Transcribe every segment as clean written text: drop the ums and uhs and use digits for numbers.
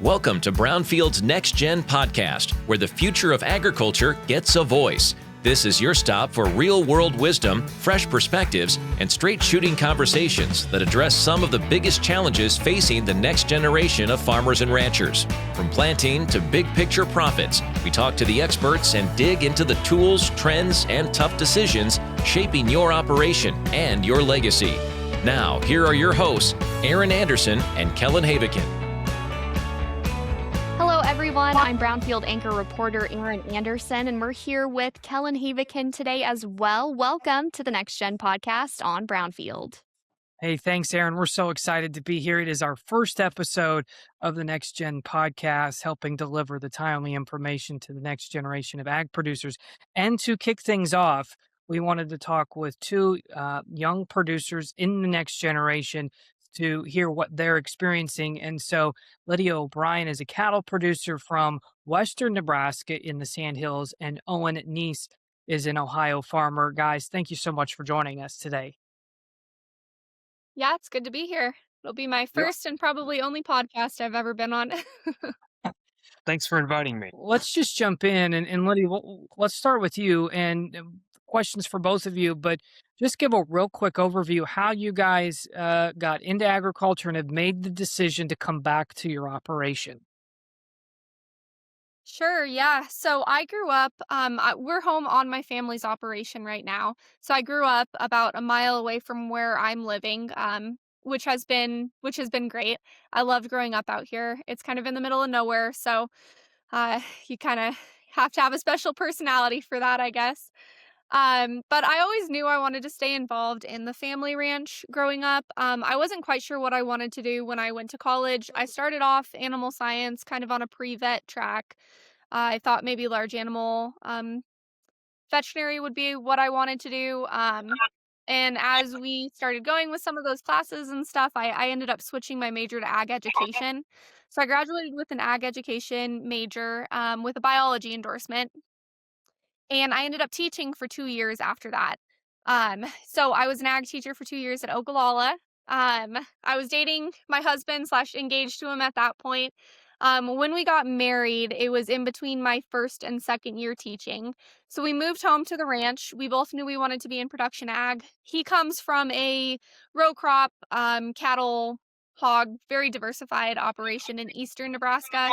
Welcome to Brownfield's Next Gen podcast, where the future of agriculture gets a voice. This is your stop for real-world wisdom, fresh perspectives, and straight-shooting conversations that address some of the biggest challenges facing the next generation of farmers and ranchers. From planting to big-picture profits, we talk to the experts and dig into the tools, trends, and tough decisions shaping your operation and your legacy. Now, here are your hosts, Erin Anderson and Kellan Heavican. Hello, everyone. I'm Brownfield anchor reporter Erin Anderson, and we're here with Kellan Heavican today as well. Welcome to the Next Gen podcast on Brownfield. Hey, thanks, Erin. We're so excited to be here. It is our first episode of the Next Gen podcast, helping deliver the timely information to the next generation of ag producers. And to kick things off, we wanted to talk with two young producers in the next generation to hear what they're experiencing. And so Lydia O'Brien is a cattle producer from western Nebraska in the Sandhills, and Owen Niese is an Ohio farmer. Guys, thank you so much for joining us today. Yeah, it's good to be here. It'll be my first and probably only podcast I've ever been on. Thanks for inviting me. Let's just jump in. And Lydia, let's start with you. And questions for both of you, but just give a real quick overview how you guys got into agriculture and have made the decision to come back to your operation. Sure, yeah. So I grew up, we're home on my family's operation right now. So I grew up about a mile away from where I'm living, which has been great. I loved growing up out here. It's kind of in the middle of nowhere, so you kind of have to have a special personality for that, I guess. But I always knew I wanted to stay involved in the family ranch growing up. I wasn't quite sure what I wanted to do when I went to college. I started off animal science, kind of on a pre-vet track. I thought maybe large animal veterinary would be what I wanted to do. And as we started going with some of those classes and stuff, I ended up switching my major to ag education. So I graduated with an ag education major with a biology endorsement. And I ended up teaching for 2 years after that. So I was an ag teacher for 2 years at Ogallala. I was dating my husband / engaged to him at that point. When we got married, it was in between my first and second year teaching. So we moved home to the ranch. We both knew we wanted to be in production ag. He comes from a row crop, cattle, hog, very diversified operation in eastern Nebraska.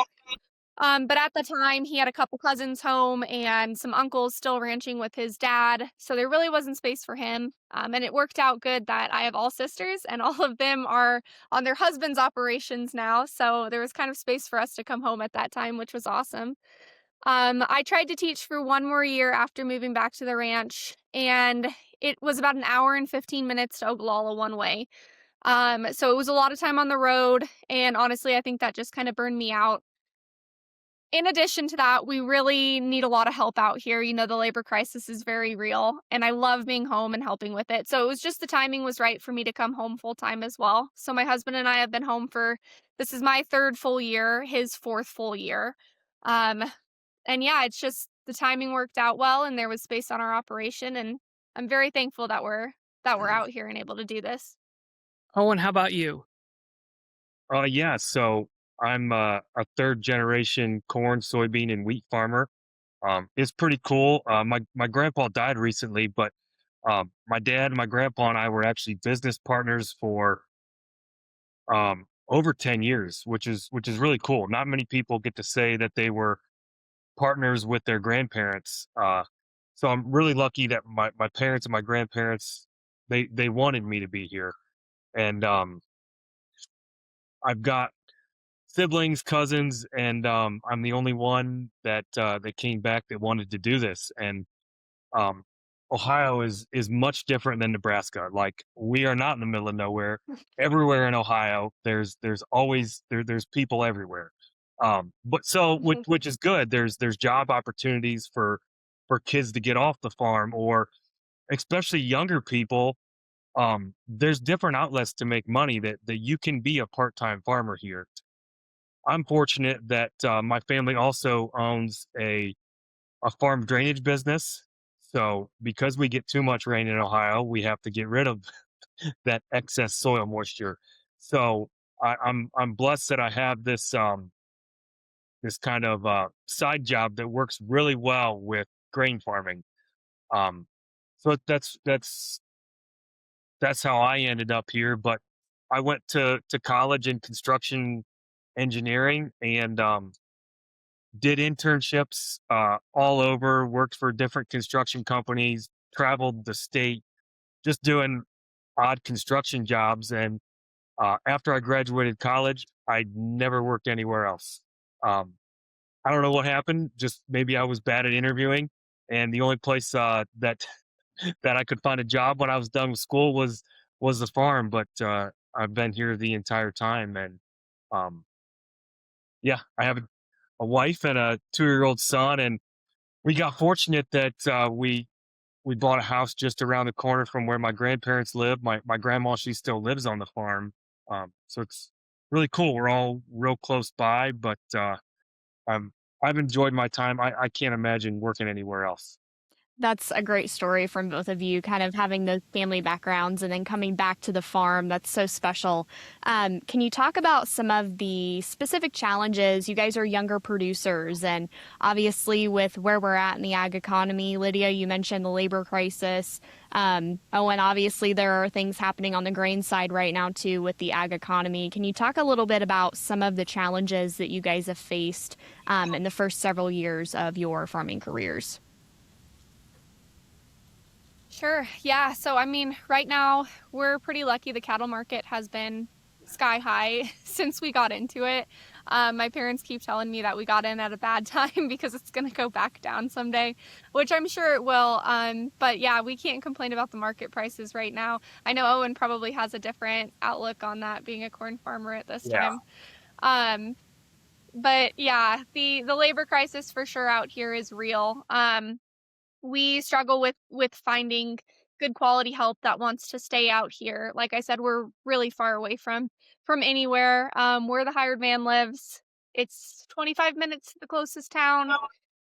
But at the time, he had a couple cousins home and some uncles still ranching with his dad. So there really wasn't space for him. And it worked out good that I have all sisters and all of them are on their husbands' operations now. So there was kind of space for us to come home at that time, which was awesome. I tried to teach for 1 more year after moving back to the ranch, and it was about an hour and 15 minutes to Ogallala one way. So it was a lot of time on the road. And honestly, I think that just kind of burned me out. In addition to that, we really need a lot of help out here. You know, the labor crisis is very real, and I love being home and helping with it. So it was just the timing was right for me to come home full time as well. So my husband and I have been home this is my 3rd full year, his 4th full year. And yeah, it's just the timing worked out well, and there was space on our operation, and I'm very thankful that we're out here and able to do this. Owen, how about you? So I'm a 3rd generation corn, soybean, and wheat farmer. It's pretty cool. My grandpa died recently, but my dad, my grandpa, and I were actually business partners for over 10 years, which is really cool. Not many people get to say that they were partners with their grandparents. So I'm really lucky that my parents and my grandparents they wanted me to be here, and I've got siblings, cousins, and I'm the only one that came back that wanted to do this. And Ohio is much different than Nebraska. Like, we are not in the middle of nowhere. Everywhere in Ohio, there's always there's people everywhere. But so which is good. There's job opportunities for kids to get off the farm, or especially younger people. There's different outlets to make money that you can be a part-time farmer here. I'm fortunate that my family also owns a farm drainage business. So because we get too much rain in Ohio, we have to get rid of that excess soil moisture. So I'm blessed that I have this this kind of side job that works really well with grain farming. Um, so that's how I ended up here. But I went to college in construction engineering and did internships all over, worked for different construction companies, traveled the state, just doing odd construction jobs. And after I graduated college, I never worked anywhere else. Um, I don't know what happened. Just maybe I was bad at interviewing, and the only place that that I could find a job when I was done with school was the farm. But I've been here the entire time, and um, yeah, I have a wife and a 2-year-old son, and we got fortunate that we bought a house just around the corner from where my grandparents live. My grandma, she still lives on the farm, so it's really cool. We're all real close by, but I'm I've enjoyed my time. I can't imagine working anywhere else. That's a great story from both of you, kind of having those family backgrounds and then coming back to the farm. That's so special. Can you talk about some of the specific challenges? You guys are younger producers, and obviously, with where we're at in the ag economy, Lydia, you mentioned the labor crisis. And obviously, there are things happening on the grain side right now, too, with the ag economy. Can you talk a little bit about some of the challenges that you guys have faced in the first several years of your farming careers? Sure. Yeah. So, I mean, right now we're pretty lucky. The cattle market has been sky high since we got into it. My parents keep telling me that we got in at a bad time because it's going to go back down someday, which I'm sure it will. But yeah, we can't complain about the market prices right now. I know Owen probably has a different outlook on that, being a corn farmer at this Yeah. time. Um, but yeah, the labor crisis for sure out here is real. We struggle with finding good quality help that wants to stay out here. Like I said, we're really far away from anywhere. Where the hired man lives, it's 25 minutes to the closest town,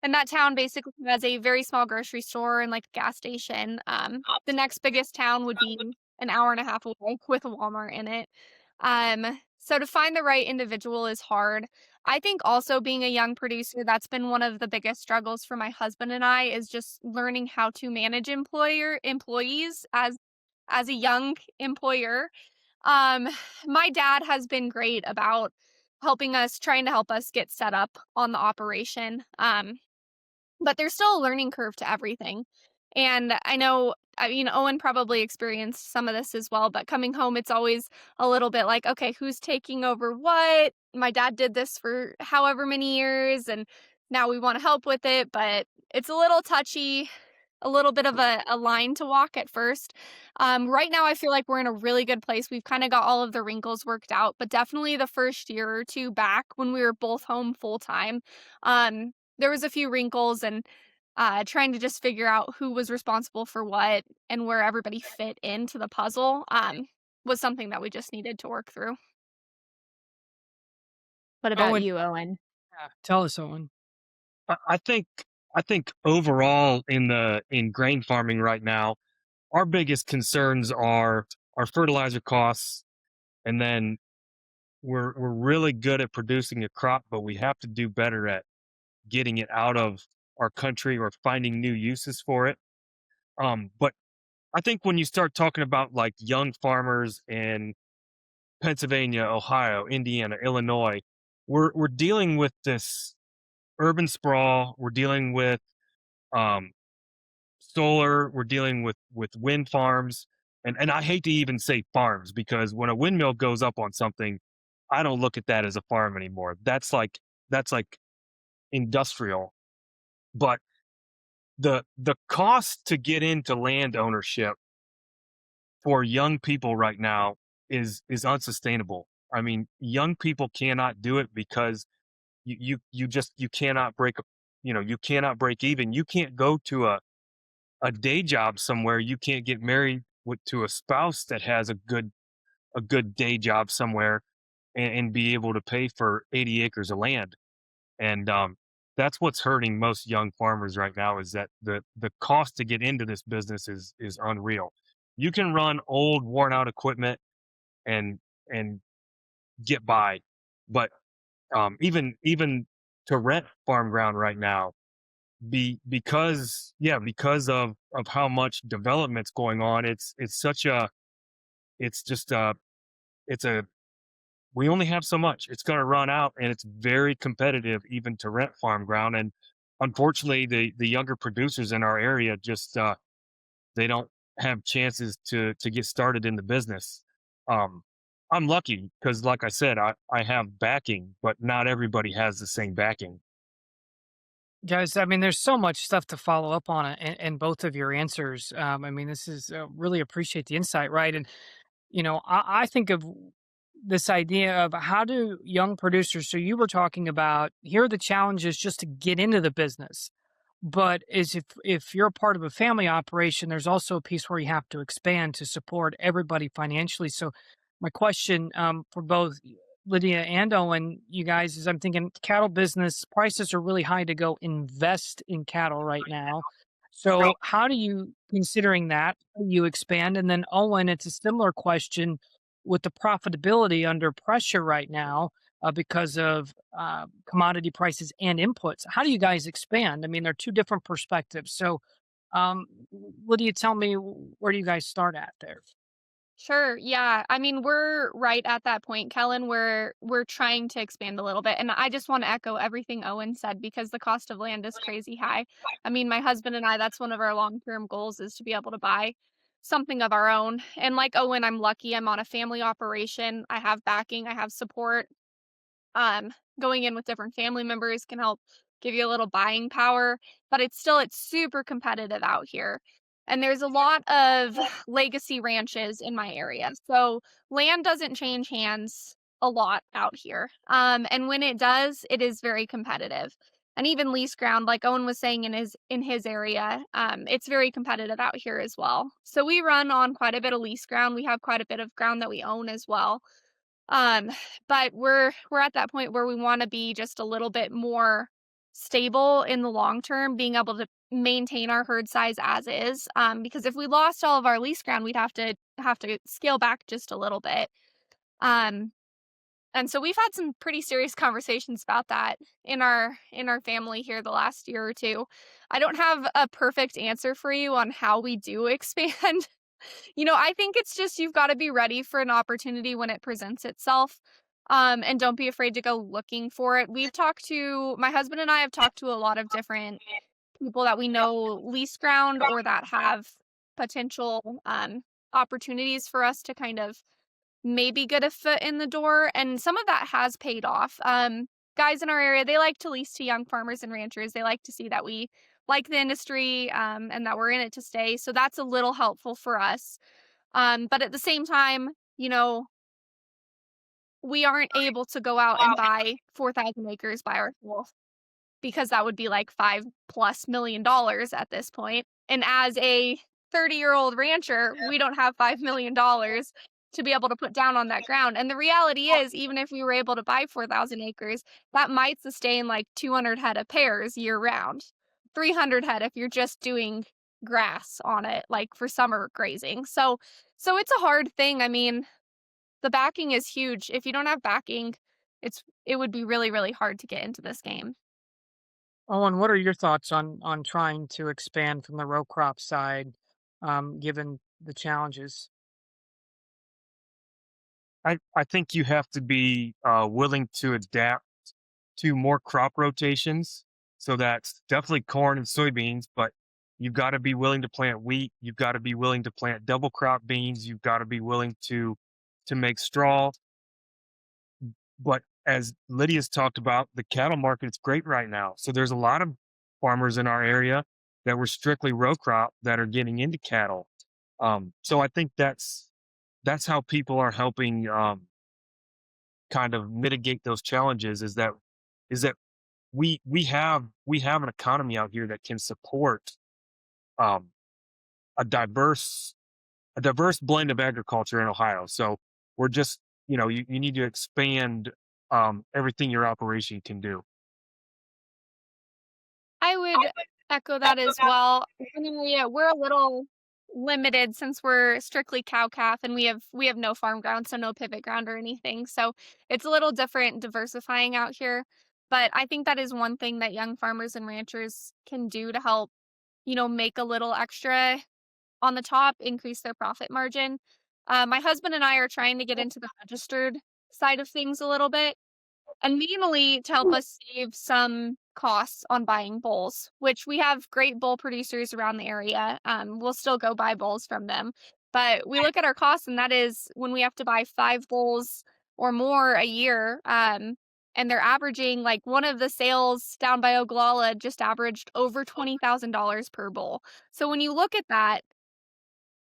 and that town basically has a very small grocery store and like a gas station. The next biggest town would be an hour and a half away with a Walmart in it. So to find the right individual is hard. I think also being a young producer, that's been one of the biggest struggles for my husband and I, is just learning how to manage employees as a young employer. Um, my dad has been great about trying to help us get set up on the operation. But there's still a learning curve to everything. And I know, Owen probably experienced some of this as well, but coming home, it's always a little bit like, okay, who's taking over what? My dad did this for however many years, and now we want to help with it, but it's a little touchy, a little bit of a line to walk at first. Right now, I feel like we're in a really good place. We've kind of got all of the wrinkles worked out, but definitely the first year or two back when we were both home full time, there was a few wrinkles, and trying to just figure out who was responsible for what and where everybody fit into the puzzle was something that we just needed to work through. What about Owen, you, Owen? yeah, tell us, Owen. I I think I think overall in grain farming right now, our biggest concerns are our fertilizer costs, and then we're really good at producing a crop, but we have to do better at getting it out of our country or finding new uses for it. But I think when you start talking about like young farmers in Pennsylvania, Ohio, Indiana, Illinois, we're dealing with this urban sprawl. We're dealing with um, solar. We're dealing with wind farms, and I hate to even say farms because when a windmill goes up on something, I don't look at that as a farm anymore. That's like industrial. But the cost to get into land ownership for young people right now is unsustainable. I mean, young people cannot do it because you cannot break a you cannot break even. You can't go to a day job somewhere. You can't get married to a spouse that has a good day job somewhere and be able to pay for 80 acres of land. And that's what's hurting most young farmers right now is that the cost to get into this business is unreal. You can run old, worn out equipment and get by, but even to rent farm ground right now because of how much development's going on. It's such a it's just it's a we only have so much. It's going to run out, and it's very competitive even to rent farm ground. And unfortunately, the younger producers in our area just they don't have chances to get started in the business. Um, I'm lucky because, like I said, I have backing, but not everybody has the same backing. Guys, I mean, there's so much stuff to follow up on in both of your answers. I mean, this is really appreciate the insight, right? And I think of this idea of how do young producers. So you were talking about here are the challenges just to get into the business, but is if you're a part of a family operation, there's also a piece where you have to expand to support everybody financially. So my question for both Lydia and Owen, you guys, is I'm thinking cattle business prices are really high to go invest in cattle right now. So how do you, considering that, you expand? And then Owen, it's a similar question with the profitability under pressure right now because of commodity prices and inputs. How do you guys expand? I mean, they're two different perspectives. So, um, Lydia, tell me where do you guys start at there? Sure. Yeah. I mean, we're right at that point, Kellen, where we're trying to expand a little bit. And I just want to echo everything Owen said because the cost of land is crazy high. I mean, my husband and I, that's one of our long-term goals is to be able to buy something of our own. And like Owen, I'm lucky. I'm on a family operation. I have backing, I have support. um, Going in with different family members can help give you a little buying power, but it's super competitive out here. And there's a lot of legacy ranches in my area. So land doesn't change hands a lot out here. And when it does, it is very competitive. And even lease ground, like Owen was saying in his area, it's very competitive out here as well. So we run on quite a bit of lease ground. We have quite a bit of ground that we own as well. Um, but we're at that point where we wanna be just a little bit more stable in the long term, being able to maintain our herd size as is, because if we lost all of our lease ground, we'd have to scale back just a little bit. Um, and so we've had some pretty serious conversations about that in our family here the last year or 2. I don't have a perfect answer for you on how we do expand. I think it's just you've got to be ready for an opportunity when it presents itself. And don't be afraid to go looking for it. My husband and I have talked to a lot of different people that we know lease ground or that have potential opportunities for us to kind of maybe get a foot in the door. And some of that has paid off. Guys in our area, they like to lease to young farmers and ranchers. They like to see that we like the industry and that we're in it to stay. So that's a little helpful for us. But at the same time, we aren't able to go out and buy 4,000 acres by ourselves because that would be like $5+ million at this point. And as a 30-year-old rancher, we don't have $5 million to be able to put down on that ground. And the reality is, even if we were able to buy 4,000 acres, that might sustain like 200 head of pears year round, 300 head if you're just doing grass on it, like for summer grazing. So it's a hard thing. I mean, the backing is huge. If you don't have backing, it would be really, really hard to get into this game. Owen, what are your thoughts on trying to expand from the row crop side, given the challenges? I think you have to be willing to adapt to more crop rotations. So that's definitely corn and soybeans, but you've got to be willing to plant wheat. You've got to be willing to plant double crop beans. You've got to be willing to make straw. But as Lydia's talked about, the cattle market's great right now. So there's a lot of farmers in our area that were strictly row crop that are getting into cattle. So I think that's how people are helping kind of mitigate those challenges. Is that we have an economy out here that can support um, a diverse blend of agriculture in Ohio. So we're just you need to expand everything your operation can do. I would echo that as well. We're a little limited since we're strictly cow calf and we have no farm ground, so no pivot ground or anything. So it's a little different diversifying out here. But I think that is one thing that young farmers and ranchers can do to help, make a little extra on the top, increase their profit margin. My husband and I are trying to get into the registered side of things a little bit, and mainly to help us save some costs on buying bulls, which we have great bull producers around the area. We'll still go buy bulls from them. But we look at our costs, and that is when we have to buy 5 bulls or more a year. And they're averaging, like, one of the sales down by Oglala just averaged over $20,000 per bull. So when you look at that,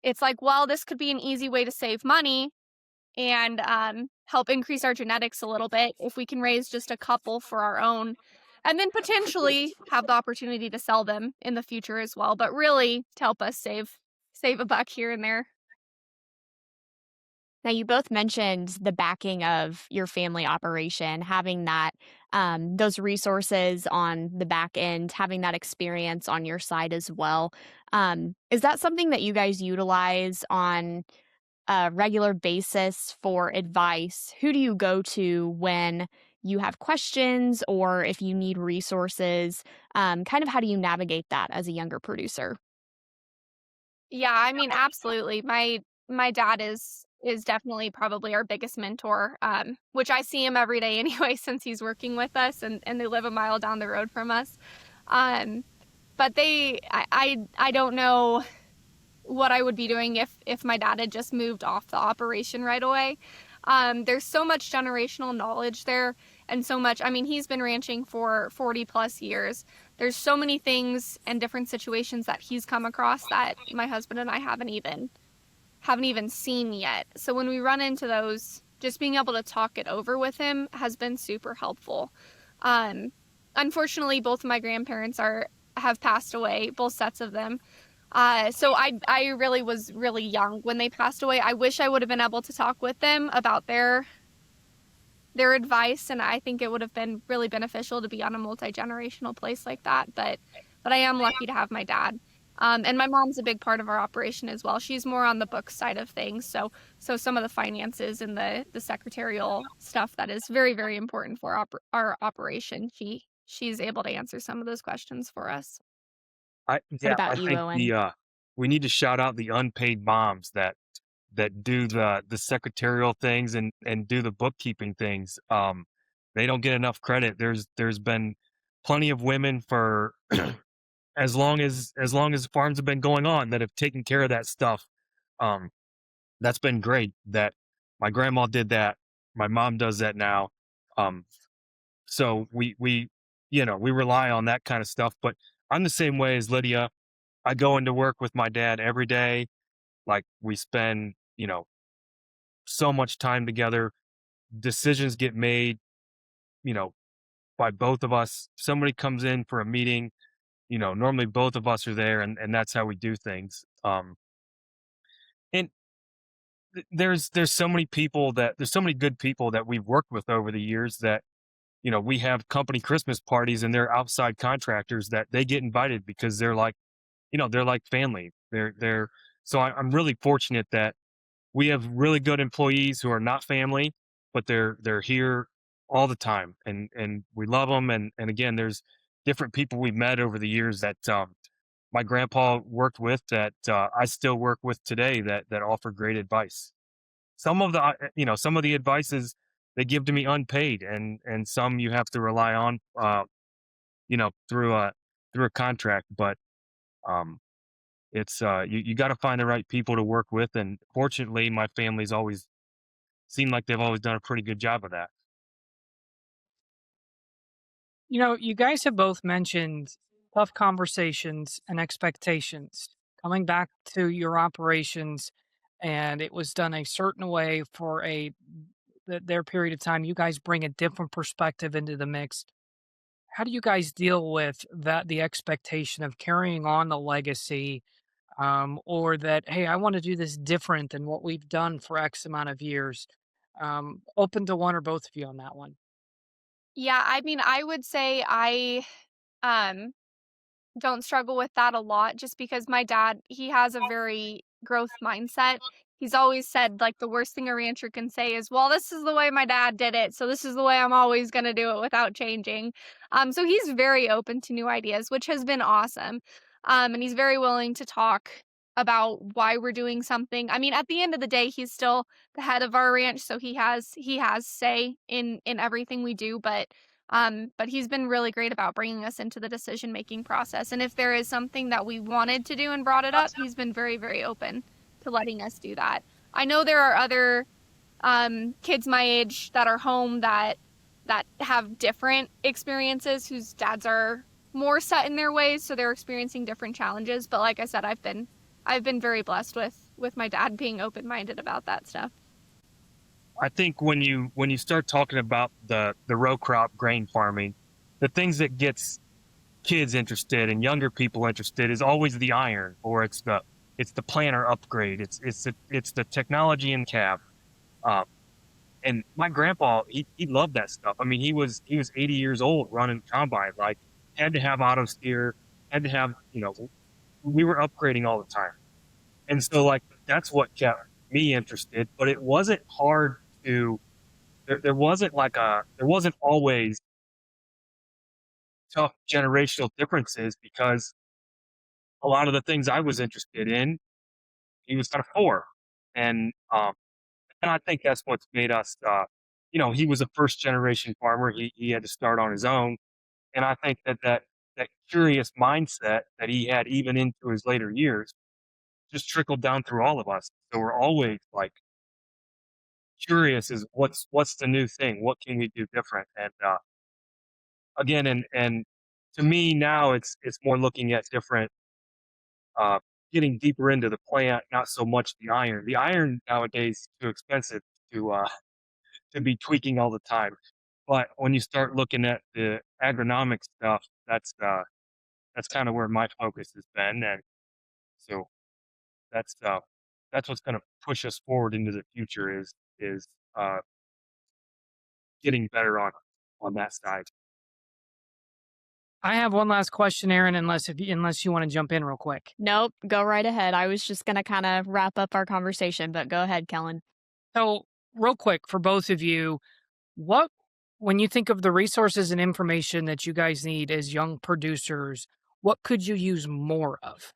it's like, well, this could be an easy way to save money and help increase our genetics a little bit if we can raise just a couple for our own, and then potentially have the opportunity to sell them in the future as well. But really, to help us save a buck here and there. Now, you both mentioned the backing of your family operation, having that, those resources on the back end, having that experience on your side as well. Is that something that you guys utilize on a regular basis for advice? Who do you go to when you have questions or if you need resources? Kind of how do you navigate that as a younger producer? Yeah, I mean, absolutely. My dad is definitely probably our biggest mentor, which I see him every day anyway since he's working with us, and they live a mile down the road from us. Um, but I don't know what I would be doing if my dad had just moved off the operation right away. There's so much generational knowledge there, and so much. I mean, he's been ranching for 40 plus years. There's so many things and different situations that he's come across that my husband and I haven't even seen yet. So when we run into those, just being able to talk it over with him has been super helpful. Um, Unfortunately, both of my grandparents have passed away, both sets of them. So I really was really young when they passed away. I wish I would have been able to talk with them about their advice, and I think it would have been really beneficial to be on a multi-generational place like that. But I am lucky to have my dad. And my mom's a big part of our operation as well. She's more on the book side of things. So some of the finances and the secretarial stuff that is very, very important for our operation, she's able to answer some of those questions for us. What Yeah, I about you, think Owen? we need to shout out the unpaid moms that do the secretarial things and do the bookkeeping things. They don't get enough credit. There's been plenty of women for as long as farms have been going on that have taken care of that stuff. Um, that's been great. That my grandma did that. My mom does that now. Um, so we rely on that kind of stuff. But I'm the same way as Lydia. I go into work with my dad every day. Like, we spend, so much time together. Decisions get made, you know, by both of us. Somebody comes in for a meeting, normally both of us are there, and that's how we do things. And there's so many people there's so many good people that we've worked with over the years that, we have company Christmas parties and they're outside contractors that they get invited because they're like family. So I'm really fortunate that we have really good employees who are not family, but they're here all the time, and we love them. And again, there's different people we've met over the years that my grandpa worked with that I still work with today that offer great advice. Some of the advices they give to me unpaid, and some you have to rely on, through a contract. But um, it's you got to find the right people to work with, and fortunately, my family's always seemed like they've always done a pretty good job of that. You guys have both mentioned tough conversations and expectations coming back to your operations, and it was done a certain way for their period of time. You guys bring a different perspective into the mix. How do you guys deal with that? The expectation of carrying on the legacy, or that, hey, I want to do this different than what we've done for X amount of years. Open to one or both of you on that one. Yeah, I mean, I would say I um don't struggle with that a lot just because my dad, he has a very growth mindset. he's always said, like, the worst thing a rancher can say is, well, this is the way my dad did it, so this is the way I'm always going to do it without changing. So he's very open to new ideas, which has been awesome. And he's very willing to talk about why we're doing something. I mean, at the end of the day, he's still the head of our ranch, so he has say in everything we do, but he's been really great about bringing us into the decision making process. And if there is something that we wanted to do and brought it up, he's been very, very open to letting us do that. I know there are other kids my age that are home that have different experiences, whose dads are more set in their ways, so they're experiencing different challenges. But like I said, I've been very blessed with my dad being open minded about that stuff. I think when you start talking about the row crop grain farming, the things that gets kids interested and younger people interested is always the iron, or it's the planter upgrade, it's the technology in cab. Um, and my grandpa, he loved that stuff. I mean, he was 80 years old running combine, like had to have auto steer, had to have, we were upgrading all the time. And so like that's what kept me interested, but it wasn't hard to there wasn't always tough generational differences, because a lot of the things I was interested in, he was kind of for. And and I think that's what's made us he was a first generation farmer. He had to start on his own. And I think that curious mindset that he had even into his later years just trickled down through all of us. So we're always like curious is what's the new thing? What can we do different? And again, and to me now it's more looking at different, uh, getting deeper into the plant, not so much the iron. The iron nowadays is too expensive to be tweaking all the time. But when you start looking at the agronomic stuff, that's kind of where my focus has been. And so that's uh, that's what's going to push us forward into the future is uh, getting better on that side. I have one last question, Erin, unless you want to jump in real quick. Nope, go right ahead. I was just going to kind of wrap up our conversation, but go ahead, Kellan. So, real quick for both of you, what when you think of the resources and information that you guys need as young producers, what could you use more of?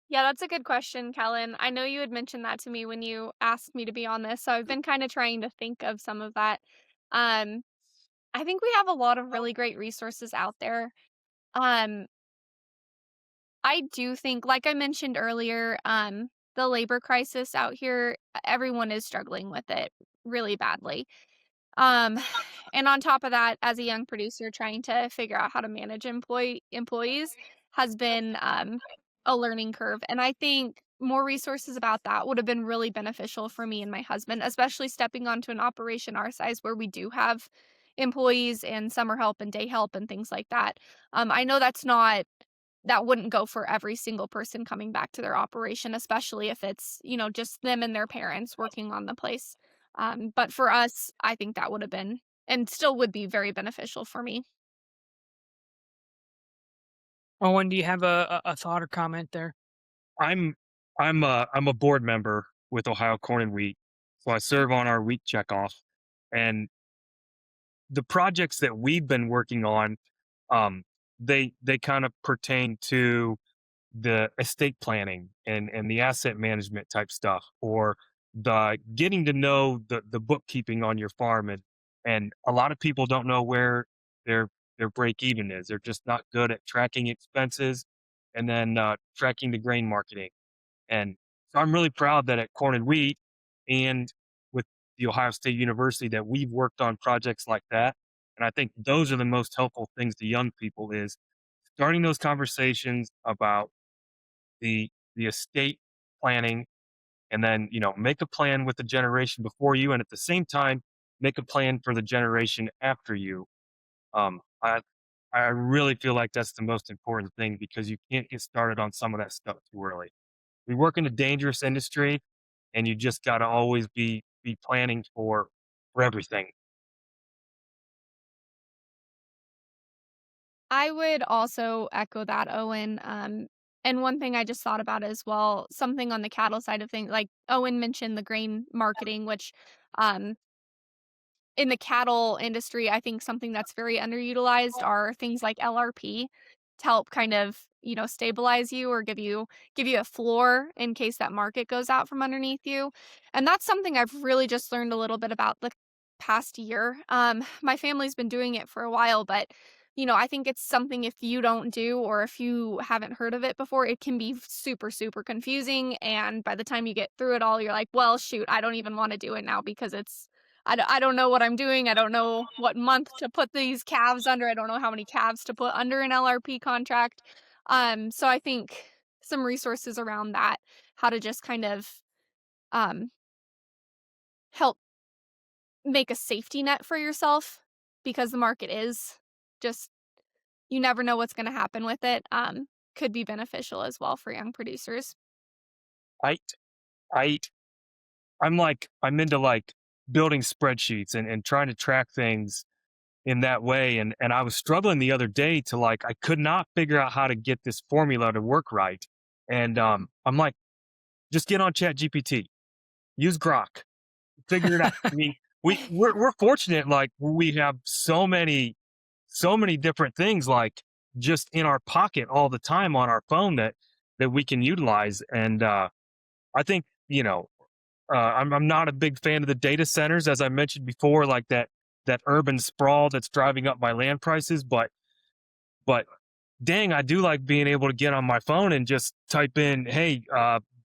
Yeah, that's a good question, Kellen. I know you had mentioned that to me when you asked me to be on this, so I've been kind of trying to think of some of that. Um, I think we have a lot of really great resources out there. Um, I do think, like I mentioned earlier, the labor crisis out here, everyone is struggling with it really badly. Um, and on top of that, as a young producer, trying to figure out how to manage employees has been a learning curve. And I think more resources about that would have been really beneficial for me and my husband, especially stepping onto an operation our size where we do have employees and summer help and day help and things like that. I know that wouldn't go for every single person coming back to their operation, especially if it's, just them and their parents working on the place. But for us, I think that would have been and still would be very beneficial for me. Owen, do you have a thought or comment there? I'm I'm a board member with Ohio Corn and Wheat, so I serve on our wheat checkoff. And the projects that we've been working on, um, they kind of pertain to the estate planning and the asset management type stuff, or the getting to know the bookkeeping on your farm. And a lot of people don't know where their their break even is. They're just not good at tracking expenses, and then tracking the grain marketing. And so I'm really proud that at Corn and Wheat and with the Ohio State University that we've worked on projects like that. And I think those are the most helpful things to young people, is starting those conversations about the estate planning, and then make a plan with the generation before you, and at the same time make a plan for the generation after you. um i I really feel like that's the most important thing, because you can't get started on some of that stuff too early. We work in a dangerous industry, and you just got to always be planning for everything. I would also echo that, Owen. And one thing I just thought about as well, something on the cattle side of things, like Owen mentioned the grain marketing, which um, in the cattle industry, I think something that's very underutilized are things like LRP to help kind of, stabilize you or give you a floor in case that market goes out from underneath you. And that's something I've really just learned a little bit about the past year. My family's been doing it for a while, but I think it's something if you don't do or if you haven't heard of it before, it can be super, super confusing. And by the time you get through it all, you're like, well, shoot, I don't even want to do it now because I don't know what I'm doing. I don't know what month to put these calves under. I don't know how many calves to put under an LRP contract. So I think some resources around that, how to just kind of um, help make a safety net for yourself because the market is just, you never know what's going to happen with it. Could be beneficial as well for young producers. I, I, I'm into like building spreadsheets and trying to track things in that way. And I was struggling the other day to like, I could not figure out how to get this formula to work right. And I'm like, just get on Chat GPT, use Grok, figure it out. I mean, we're fortunate, like we have so many different things like just in our pocket all the time on our phone that we can utilize. And I think, I'm not a big fan of the data centers, as I mentioned before, like that urban sprawl that's driving up my land prices. But dang, I do like being able to get on my phone and just type in, "Hey,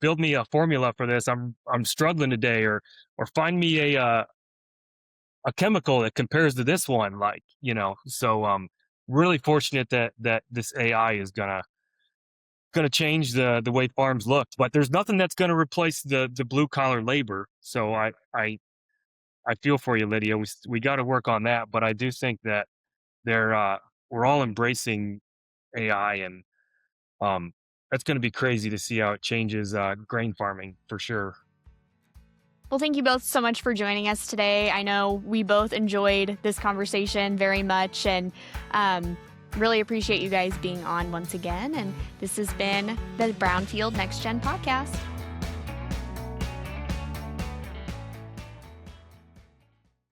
build me a formula for this. I'm struggling today," or find me a chemical that compares to this one. Like, so really fortunate that this AI is gonna change the way farms look. But there's nothing that's gonna replace the blue collar labor. So I feel for you, Lydia. We got to work on that. But I do think that we're all embracing AI, and that's going to be crazy to see how it changes grain farming for sure. Well, thank you both so much for joining us today. I know we both enjoyed this conversation very much and really appreciate you guys being on once again. And this has been the Brownfield Next Gen podcast.